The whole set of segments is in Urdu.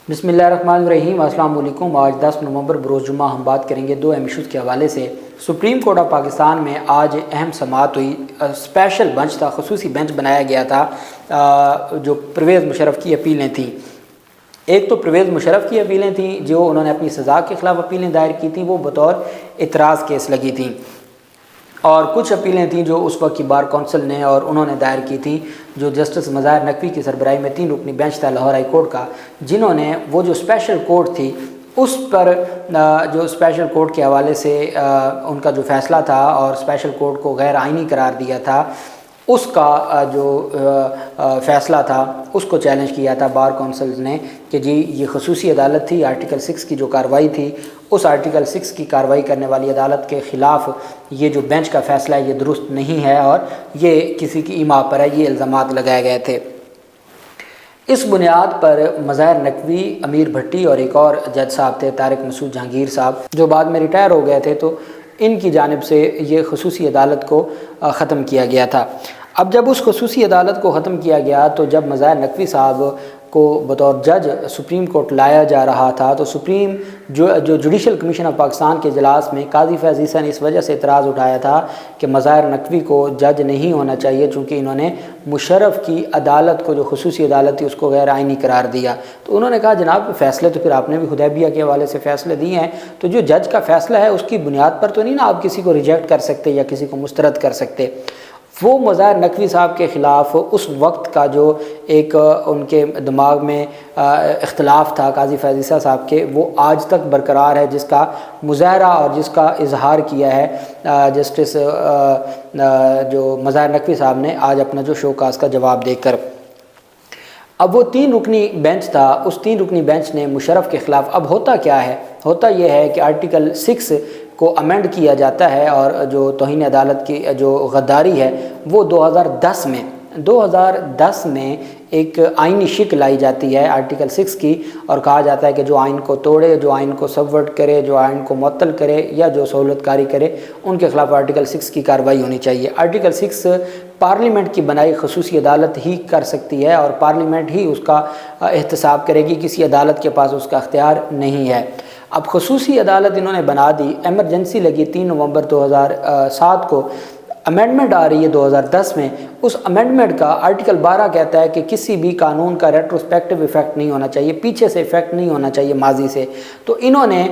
بسم اللہ الرحمن الرحیم، السلام علیکم۔ آج 10 نومبر بروز جمعہ ہم بات کریں گے دو اہم ایشوز کے حوالے سے۔ سپریم کورٹ آف پاکستان میں آج اہم سماعت ہوئی۔ اسپیشل بنچ تھا، خصوصی بنچ بنایا گیا تھا جو پرویز مشرف کی اپیلیں تھیں۔ ایک تو پرویز مشرف کی اپیلیں تھیں جو انہوں نے اپنی سزا کے خلاف اپیلیں دائر کی تھیں، وہ بطور اعتراض کیس لگی تھیں، اور کچھ اپیلیں تھیں جو اس وقت کی بار کونسل نے اور انہوں نے دائر کی تھیں، جو جسٹس مظاہر نقوی کی سربراہی میں 3 رکنی بینچ تھا لاہور ہائی کورٹ کا، جنہوں نے وہ جو اسپیشل کورٹ تھی اس پر جو اسپیشل کورٹ کے حوالے سے ان کا جو فیصلہ تھا اور اسپیشل کورٹ کو غیر آئینی قرار دیا تھا، اس کا جو فیصلہ تھا اس کو چیلنج کیا تھا بار کونسلز نے کہ جی یہ خصوصی عدالت تھی، آرٹیکل 6 کی جو کارروائی تھی، اس آرٹیکل 6 کی کارروائی کرنے والی عدالت کے خلاف یہ جو بینچ کا فیصلہ ہے یہ درست نہیں ہے اور یہ کسی کی ایما پر ہے، یہ الزامات لگائے گئے تھے۔ اس بنیاد پر مظاہر نقوی، امیر بھٹی اور ایک اور جج صاحب تھے طارق مسعود جہانگیر صاحب، جو بعد میں ریٹائر ہو گئے تھے، تو ان کی جانب سے یہ خصوصی عدالت کو ختم کیا گیا تھا۔ اب جب اس خصوصی عدالت کو ختم کیا گیا تو جب مظاہر نقوی صاحب کو بطور جج سپریم کورٹ لایا جا رہا تھا تو سپریم جو جوڈیشل کمیشن آف پاکستان کے اجلاس میں قاضی فیض عیسیٰ نے اس وجہ سے اعتراض اٹھایا تھا کہ مظاہر نقوی کو جج نہیں ہونا چاہیے چونکہ انہوں نے مشرف کی عدالت کو جو خصوصی عدالت تھی اس کو غیر آئینی قرار دیا۔ تو انہوں نے کہا جناب فیصلے تو پھر آپ نے بھی حدیبیہ کے حوالے سے فیصلے دیے ہیں، تو جو جج کا فیصلہ ہے اس کی بنیاد پر تو نہیں نا آپ کسی کو ریجیکٹ کر سکتے یا کسی کو مسترد کر سکتے۔ وہ مظاہر نقوی صاحب کے خلاف اس وقت کا جو ایک ان کے دماغ میں اختلاف تھا قاضی فیض عیسیٰ صاحب کے، وہ آج تک برقرار ہے، جس کا مظاہرہ اور جس کا اظہار کیا ہے جسٹس جو مظاہر نقوی صاحب نے آج اپنا جو شو کاز کا جواب دے کر۔ اب وہ 3 رکنی بینچ تھا، اس 3 رکنی بینچ نے مشرف کے خلاف، اب ہوتا کیا ہے؟ ہوتا یہ ہے کہ آرٹیکل 6 کو امینڈ کیا جاتا ہے اور جو توہین عدالت کی جو غداری ہے وہ 2010 میں ایک آئینی شکل لائی جاتی ہے آرٹیکل 6 کی، اور کہا جاتا ہے کہ جو آئین کو توڑے، جو آئین کو سبورٹ کرے، جو آئین کو معطل کرے یا جو سہولت کاری کرے، ان کے خلاف آرٹیکل 6 کی کارروائی ہونی چاہیے۔ آرٹیکل 6 پارلیمنٹ کی بنائی خصوصی عدالت ہی کر سکتی ہے اور پارلیمنٹ ہی اس کا احتساب کرے گی، کسی عدالت کے پاس اس کا اختیار نہیں ہے۔ اب خصوصی عدالت انہوں نے بنا دی، ایمرجنسی لگی 3 نومبر 2007 کو، امینڈمنٹ آ رہی ہے 2010 میں، اس امینڈمنٹ کا آرٹیکل 12 کہتا ہے کہ کسی بھی قانون کا ریٹروسپیکٹیو ایفیکٹ نہیں ہونا چاہیے، پیچھے سے ایفیکٹ نہیں ہونا چاہیے ماضی سے۔ تو انہوں نے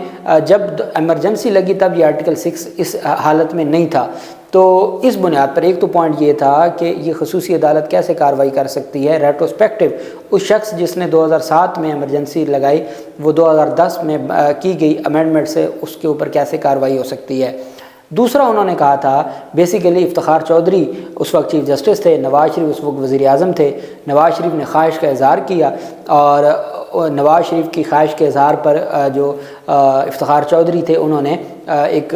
جب ایمرجنسی لگی تب یہ آرٹیکل 6 اس حالت میں نہیں تھا، تو اس بنیاد پر ایک تو پوائنٹ یہ تھا کہ یہ خصوصی عدالت کیسے کارروائی کر سکتی ہے ریٹروسپیکٹیو، اس شخص جس نے 2007 میں ایمرجنسی لگائی وہ 2010 میں کی گئی امینڈمنٹ سے اس کے اوپر کیسے کارروائی ہو سکتی ہے۔ دوسرا انہوں نے کہا تھا بیسیکلی افتخار چودھری اس وقت چیف جسٹس تھے، نواز شریف اس وقت وزیر اعظم تھے، نواز شریف نے خواہش کا اظہار کیا اور نواز شریف کی خواہش کے اظہار پر جو افتخار چودھری تھے انہوں نے ایک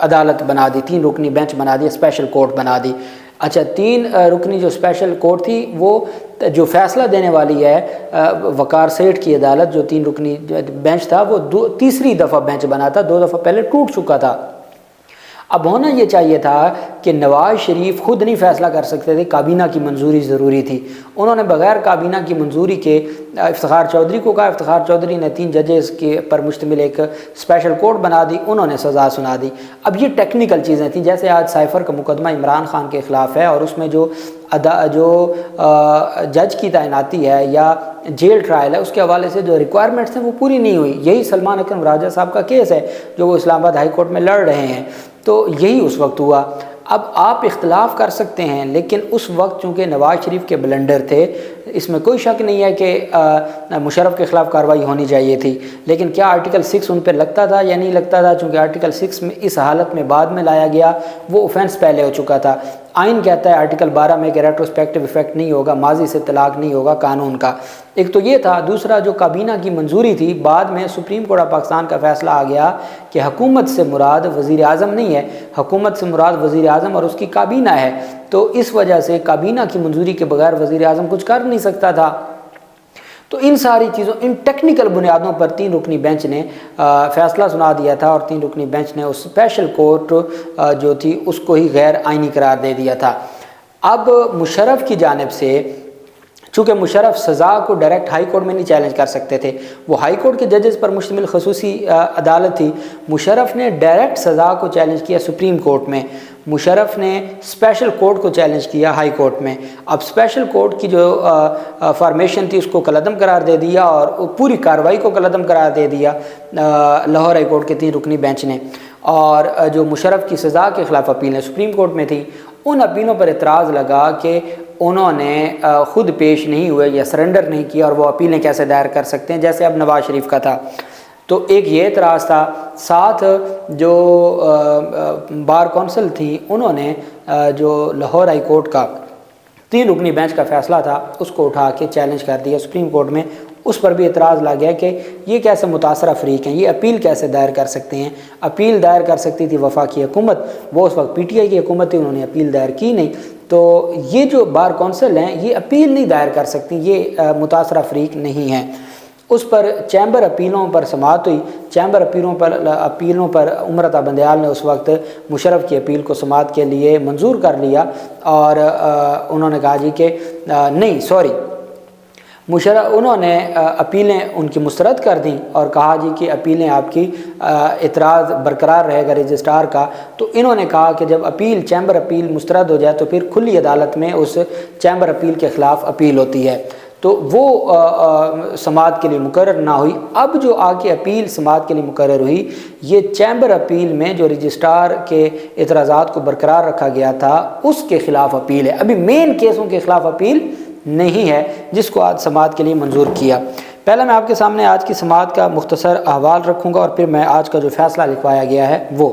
عدالت بنا دی، 3 رکنی بینچ بنا دی، اسپیشل کورٹ بنا دی۔ اچھا 3 رکنی جو اسپیشل کورٹ تھی وہ جو فیصلہ دینے والی ہے وقار سیٹھ کی عدالت، جو 3 رکنی بینچ تھا وہ تیسری دفعہ بینچ بنا تھا، 2 دفعہ پہلے ٹوٹ چکا تھا۔ اب ہونا یہ چاہیے تھا کہ نواز شریف خود نہیں فیصلہ کر سکتے تھے، کابینہ کی منظوری ضروری تھی، انہوں نے بغیر کابینہ کی منظوری کے افتخار چودھری کو کہا، افتخار چودھری نے 3 ججز کے پر مشتمل ایک اسپیشل کورٹ بنا دی، انہوں نے سزا سنا دی۔ اب یہ ٹیکنیکل چیزیں تھیں، جیسے آج سائفر کا مقدمہ عمران خان کے خلاف ہے اور اس میں جو جج کی تعیناتی ہے یا جیل ٹرائل ہے اس کے حوالے سے جو ریکوائرمنٹس ہیں وہ پوری نہیں ہوئی، یہی سلمان اکرم راجہ صاحب کا کیس ہے جو وہ اسلام آباد ہائی کورٹ میں لڑ رہے ہیں، تو یہی اس وقت ہوا۔ اب آپ اختلاف کر سکتے ہیں لیکن اس وقت چونکہ نواز شریف کے بلنڈر تھے، اس میں کوئی شک نہیں ہے کہ مشرف کے خلاف کارروائی ہونی چاہیے تھی، لیکن کیا آرٹیکل 6 ان پہ لگتا تھا یا نہیں لگتا تھا؟ چونکہ آرٹیکل 6 میں اس حالت میں بعد میں لایا گیا، وہ اوفینس پہلے ہو چکا تھا۔ آئین کہتا ہے آرٹیکل 12 میں کہ ریٹروسپیکٹیو ایفیکٹ نہیں ہوگا، ماضی سے طلاق نہیں ہوگا قانون کا، ایک تو یہ تھا۔ دوسرا جو کابینہ کی منظوری تھی، بعد میں سپریم کورٹ آف پاکستان کا فیصلہ آ گیا کہ حکومت سے مراد وزیر اعظم نہیں ہے، حکومت سے مراد وزیر اعظم اور اس کی کابینہ ہے، تو اس وجہ سے کابینہ کی منظوری کے بغیر وزیر اعظم کچھ کر نہیں سکتا تھا۔ تو ان ساری چیزوں، ان ٹیکنیکل بنیادوں پر 3 رکنی بینچ نے فیصلہ سنا دیا تھا اور 3 رکنی بینچ نے اس اسپیشل کورٹ جو تھی اس کو ہی غیر آئینی قرار دے دیا تھا۔ اب مشرف کی جانب سے چونکہ مشرف سزا کو ڈائریکٹ ہائی کورٹ میں نہیں چیلنج کر سکتے تھے، وہ ہائی کورٹ کے ججز پر مشتمل خصوصی عدالت تھی، مشرف نے ڈائریکٹ سزا کو چیلنج کیا سپریم کورٹ میں، مشرف نے اسپیشل کورٹ کو چیلنج کیا ہائی کورٹ میں۔ اب اسپیشل کورٹ کی جو فارمیشن تھی اس کو کالعدم قرار دے دیا اور پوری کارروائی کو کالعدم قرار دے دیا لاہور ہائی کورٹ کے 3 رکنی بینچ نے، اور جو مشرف کی سزا کے خلاف اپیلیں سپریم کورٹ میں تھی، ان اپیلوں پر اعتراض لگا کہ انہوں نے خود پیش نہیں ہوئے یا سرنڈر نہیں کیا اور وہ اپیلیں کیسے دائر کر سکتے ہیں، جیسے اب نواز شریف کا تھا۔ تو ایک یہ اعتراض تھا، ساتھ جو بار کونسل تھی انہوں نے جو لاہور ہائی کورٹ کا 3 رکنی بینچ کا فیصلہ تھا اس کو اٹھا کے چیلنج کر دیا سپریم کورٹ میں، اس پر بھی اعتراض لا گیا کہ یہ کیسے متاثرہ فریق ہیں، یہ اپیل کیسے دائر کر سکتے ہیں۔ اپیل دائر کر سکتی تھی وفاقی حکومت، وہ اس وقت پی ٹی آئی کی حکومت تھی، انہوں نے اپیل دائر کی نہیں، تو یہ جو بار کونسل ہیں یہ اپیل نہیں دائر کر سکتی، یہ متاثرہ فریق نہیں ہیں۔ اس پر چیمبر اپیلوں پر سماعت ہوئی، چیمبر اپیلوں پر عمر عطا بندیال نے اس وقت مشرف کی اپیل کو سماعت کے لیے منظور کر لیا، اور انہوں نے کہا جی کہ نہیں انہوں نے اپیلیں ان کی مسترد کر دیں اور کہا جی کہ اپیلیں آپ کی اعتراض برقرار رہے گا رجسٹرار کا۔ تو انہوں نے کہا کہ جب چیمبر اپیل مسترد ہو جائے تو پھر کھلی عدالت میں اس چیمبر اپیل کے خلاف اپیل ہوتی ہے، تو وہ سماعت کے لیے مقرر نہ ہوئی۔ اب جو آگے اپیل سماعت کے لیے مقرر ہوئی، یہ چیمبر اپیل میں جو رجسٹرار کے اعتراضات کو برقرار رکھا گیا تھا اس کے خلاف اپیل ہے، ابھی مین کیسوں کے خلاف اپیل نہیں ہے جس کو آج سماعت کے لیے منظور کیا۔ پہلے میں آپ کے سامنے آج کی سماعت کا مختصر احوال رکھوں گا اور پھر میں آج کا جو فیصلہ لکھوایا گیا ہے وہ۔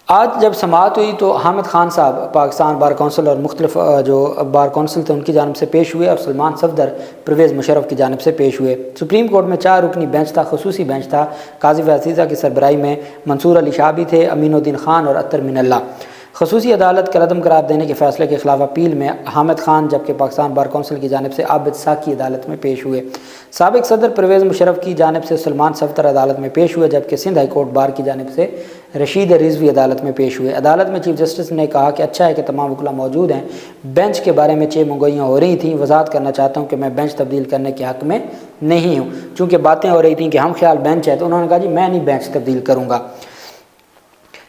آج جب سماعت ہوئی تو حامد خان صاحب پاکستان بار کونسل اور مختلف جو بار کونسل تھے ان کی جانب سے پیش ہوئے، اور سلمان صفدر پرویز مشرف کی جانب سے پیش ہوئے۔ سپریم کورٹ میں 4 رکنی بینچ تھا، خصوصی بینچ تھا، قاضی عزیزہ کی سربراہی میں منصور علی شاہ بھی تھے، امین الدین خان اور اطہر من اللہ۔ خصوصی عدالت کالعدم قرار دینے کے فیصلے کے خلاف اپیل میں حامد خان جبکہ پاکستان بار کونسل کی جانب سے عابد ساکی عدالت میں پیش ہوئے۔ سابق صدر پرویز مشرف کی جانب سے سلمان صفدر عدالت میں پیش ہوئے، جبکہ سندھ ہائی کورٹ بار کی جانب سے رشید رضوی عدالت میں پیش ہوئے۔ عدالت میں چیف جسٹس نے کہا کہ اچھا ہے کہ تمام وکلاء موجود ہیں، بینچ کے بارے میں 6 منگوئیاں ہو رہی تھیں، وضاحت کرنا چاہتا ہوں کہ میں بینچ تبدیل کرنے کے حق میں نہیں ہوں۔ چونکہ باتیں ہو رہی تھیں کہ ہم خیال بینچ ہے، تو انہوں نے کہا جی میں نہیں بینچ تبدیل کروں گا۔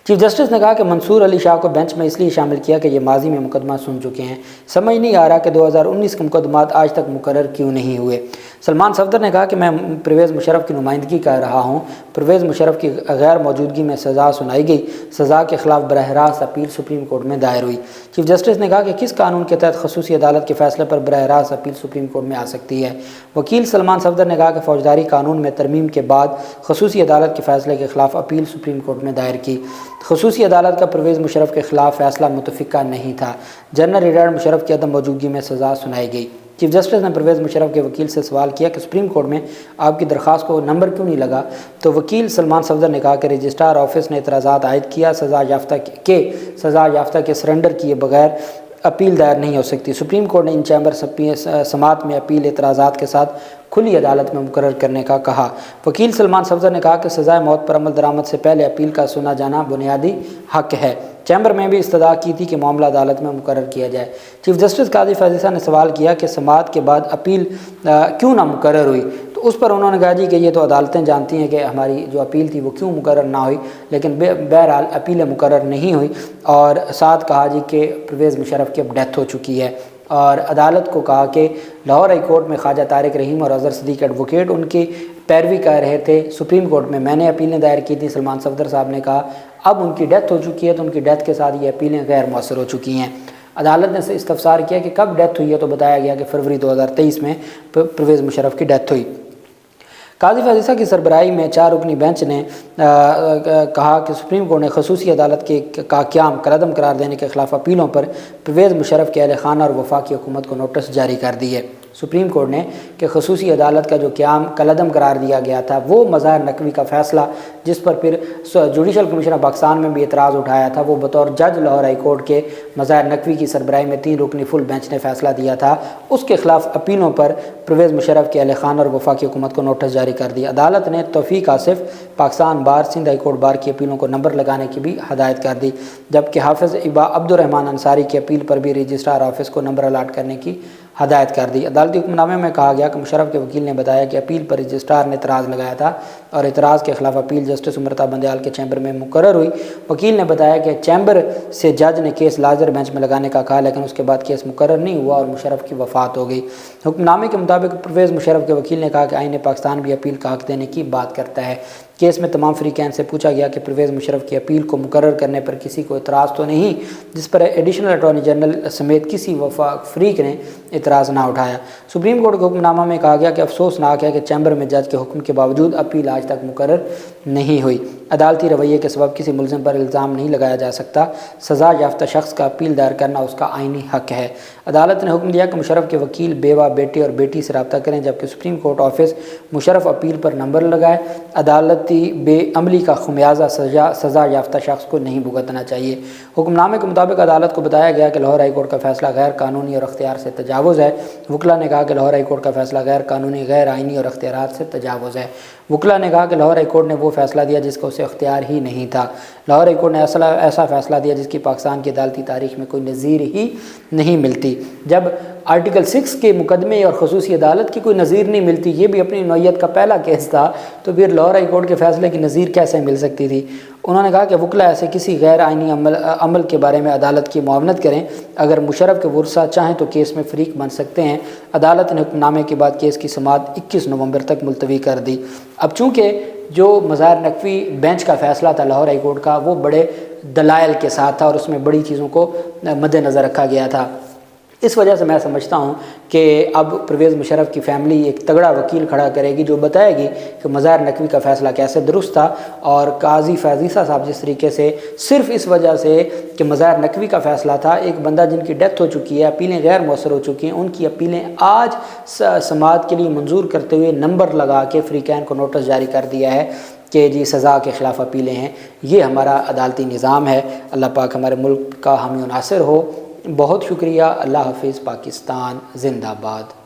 چیف جسٹس نے کہا کہ منصور علی شاہ کو بینچ میں اس لیے شامل کیا کہ یہ ماضی میں مقدمات سن چکے ہیں، سمجھ نہیں آ رہا کہ 2019 کے مقدمات آج تک مقرر کیوں نہیں ہوئے۔ سلمان صفدر نے کہا کہ میں پرویز مشرف کی نمائندگی کر رہا ہوں، پرویز مشرف کی غیر موجودگی میں سزا سنائی گئی، سزا کے خلاف براہ راست اپیل سپریم کورٹ میں دائر ہوئی۔ چیف جسٹس نے کہا کہ کس قانون کے تحت خصوصی عدالت کے فیصلے پر براہ راست اپیل سپریم کورٹ میں آ سکتی ہے۔ وکیل سلمان صفدر نے کہا کہ فوجداری قانون میں ترمیم کے بعد خصوصی عدالت کے فیصلے کے خلاف اپیل سپریم کورٹ میں دائر کی۔ خصوصی عدالت کا پرویز مشرف کے خلاف فیصلہ متفقہ نہیں تھا، جنرل ریٹائرڈ مشرف کی عدم موجودگی میں سزا سنائی گئی۔ چیف جسٹس نے پرویز مشرف کے وکیل سے سوال کیا کہ سپریم کورٹ میں آپ کی درخواست کو نمبر کیوں نہیں لگا، تو وکیل سلمان صفدر نے کہا کہ رجسٹرار آفس نے اعتراضات عائد کیا، سزا یافتہ کے سرنڈر کیے بغیر اپیل دائر نہیں ہو سکتی۔ سپریم کورٹ نے ان چیمبر سماعت میں اپیل اعتراضات کے ساتھ کھلی عدالت میں مقرر کرنے کا کہا۔ وکیل سلمان صفدر نے کہا کہ سزائے موت پر عمل درآمد سے پہلے اپیل کا سنا جانا بنیادی حق ہے۔ چیمبر میں بھی استدعا کی تھی کہ معاملہ عدالت میں مقرر کیا جائے۔ چیف جسٹس قاضی فیض نے سوال کیا کہ سماعت کے بعد اپیل کیوں نہ مقرر ہوئی، تو اس پر انہوں نے کہا جی کہ یہ تو عدالتیں جانتی ہیں کہ ہماری جو اپیل تھی وہ کیوں مقرر نہ ہوئی، لیکن بہرحال اپیلیں مقرر نہیں ہوئی، اور ساتھ کہا جی کہ پرویز مشرف کی اب ڈیتھ ہو چکی ہے، اور عدالت کو کہا کہ لاہور ہائی کورٹ میں خواجہ طارق رحیم اور اظہر صدیق ایڈوکیٹ ان کی پیروی کر رہے تھے، سپریم کورٹ میں نے اپیلیں دائر کی تھیں، سلمان صفدر صاحب نے کہا اب ان کی ڈیتھ ہو چکی ہے تو ان کی ڈیتھ کے ساتھ یہ اپیلیں غیر مؤثر ہو چکی ہیں۔ عدالت نے استفسار کیا کہ کب ڈیتھ ہوئی ہے، تو بتایا گیا کہ فروری 2023 میں پرویز مشرف کی ڈیتھ ہوئی۔ قاضی فیض کی سربراہی میں 4 رکنی بینچ نے کہا کہ سپریم کورٹ نے خصوصی عدالت کا قیام کالعدم قرار دینے کے خلاف اپیلوں پر پرویز مشرف کے اہل خانہ اور وفاقی حکومت کو نوٹس جاری کر دی ہے۔ سپریم کورٹ نے کہ خصوصی عدالت کا جو قیام کالعدم قرار دیا گیا تھا وہ مظاہر نقوی کا فیصلہ جس پر پھر جوڈیشل کمیشن آف پاکستان میں بھی اعتراض اٹھایا تھا۔ وہ بطور جج لاہور ہائی کورٹ کے مظاہر نقوی کی سربراہی میں 3 رکنی فل بینچ نے فیصلہ دیا تھا۔ اس کے خلاف اپیلوں پر پرویز مشرف کے اہل خانہ اور وفاقی حکومت کو نوٹس جاری کر دیا۔ عدالت نے توفیق آصف پاکستان بار سندھ ہائی کورٹ بار کی اپیلوں کو نمبر لگانے کی بھی ہدایت کر دی، جبکہ حافظ ابا عبد الرحمن انصاری کی اپیل پر بھی رجسٹرار آفس کو نمبر الاٹ کرنے کی ہدایت کر دی۔ عدالتی حکم نامے میں کہا گیا کہ مشرف کے وکیل نے بتایا کہ اپیل پر رجسٹرار نے اعتراض لگایا تھا اور اعتراض کے خلاف اپیل جسٹس امرتا بندیال کے چیمبر میں مقرر ہوئی۔ وکیل نے بتایا کہ چیمبر سے جج نے کیس لارجر بینچ میں لگانے کا کہا، لیکن اس کے بعد کیس مقرر نہیں ہوا اور مشرف کی وفات ہو گئی۔ حکم نامے کے مطابق پرویز مشرف کے وکیل نے کہا کہ آئین پاکستان بھی اپیل کا حق دینے کی بات کرتا ہے۔ کیس میں تمام فریقین سے پوچھا گیا کہ پرویز مشرف کی اپیل کو مقرر کرنے پر کسی کو اعتراض تو نہیں، جس پر ایڈیشنل اٹارنی جنرل سمیت کسی فریق نے اعتراض نہ اٹھایا۔ سپریم کورٹ کے حکم نامہ میں کہا گیا کہ افسوسناک ہے کہ چیمبر میں جج کے حکم کے باوجود اپیل آج تک مقرر نہیں ہوئی۔ عدالتی رویے کے سبب کسی ملزم پر الزام نہیں لگایا جا سکتا۔ سزا یافتہ شخص کا اپیل دائر کرنا اس کا آئینی حق ہے۔ عدالت نے حکم دیا کہ مشرف کے وکیل بیوہ، بیٹے اور بیٹی سے رابطہ کریں، جبکہ supreme court office Musharraf appeal پر نمبر لگائے۔ عدالتی بے عملی کا خمیازہ سزا یافتہ شخص کو نہیں بھگتنا چاہیے۔ حکم نامے کے مطابق عدالت کو بتایا گیا کہ لاہور ہائی کورٹ کا فیصلہ غیر قانونی اور اختیار سے تجاوز ہے۔ وکلا نے کہا کہ لاہور ہائی کورٹ کا فیصلہ غیر قانونی، غیر آئینی اور اختیارات سے تجاوز ہے۔ وکلا نے کہا کہ لاہور ہائی کورٹ نے وہ فیصلہ دیا جس کا اسے اختیار ہی نہیں تھا۔ لاہور ہائی کورٹ نے ایسا فیصلہ دیا جس کی پاکستان کی عدالتی تاریخ میں کوئی نظیر ہی نہیں ملتی۔ جب آرٹیکل 6 کے مقدمے اور خصوصی عدالت کی کوئی نظیر نہیں ملتی، یہ بھی اپنی نوعیت کا پہلا کیس تھا، تو پھر لاہور ہائی کورٹ کے فیصلے کی نظیر کیسے مل سکتی تھی؟ انہوں نے کہا کہ وکلا ایسے کسی غیر آئینی عمل کے بارے میں عدالت کی معاونت کریں۔ اگر مشرف کے ورثاء چاہیں تو کیس میں فریق بن سکتے ہیں۔ عدالت نے حکم نامے کے بعد کیس کی سماعت 21 نومبر تک ملتوی کر دی۔ اب چونکہ جو مظاہر نقوی بینچ کا فیصلہ تھا لاہور ہائی کورٹ کا، وہ بڑے دلائل کے ساتھ تھا اور اس میں بڑی چیزوں کو مد نظر رکھا گیا تھا، اس وجہ سے میں سمجھتا ہوں کہ اب پرویز مشرف کی فیملی ایک تگڑا وکیل کھڑا کرے گی جو بتائے گی کہ مظاہر نقوی کا فیصلہ کیسے درست تھا، اور قاضی فیضیسہ صاحب جس طریقے سے صرف اس وجہ سے کہ مظاہر نقوی کا فیصلہ تھا، ایک بندہ جن کی ڈیتھ ہو چکی ہے، اپیلیں غیر مؤثر ہو چکی ہیں، ان کی اپیلیں آج سماعت کے لیے منظور کرتے ہوئے نمبر لگا کے فریقین کو نوٹس جاری کر دیا ہے کہ جی سزا کے خلاف اپیلیں ہیں۔ یہ ہمارا عدالتی نظام ہے۔ اللہ پاک ہمارے ملک کا حامی و ناصر ہو۔ بہت شکریہ۔ اللہ حافظ۔ پاکستان زندہ باد۔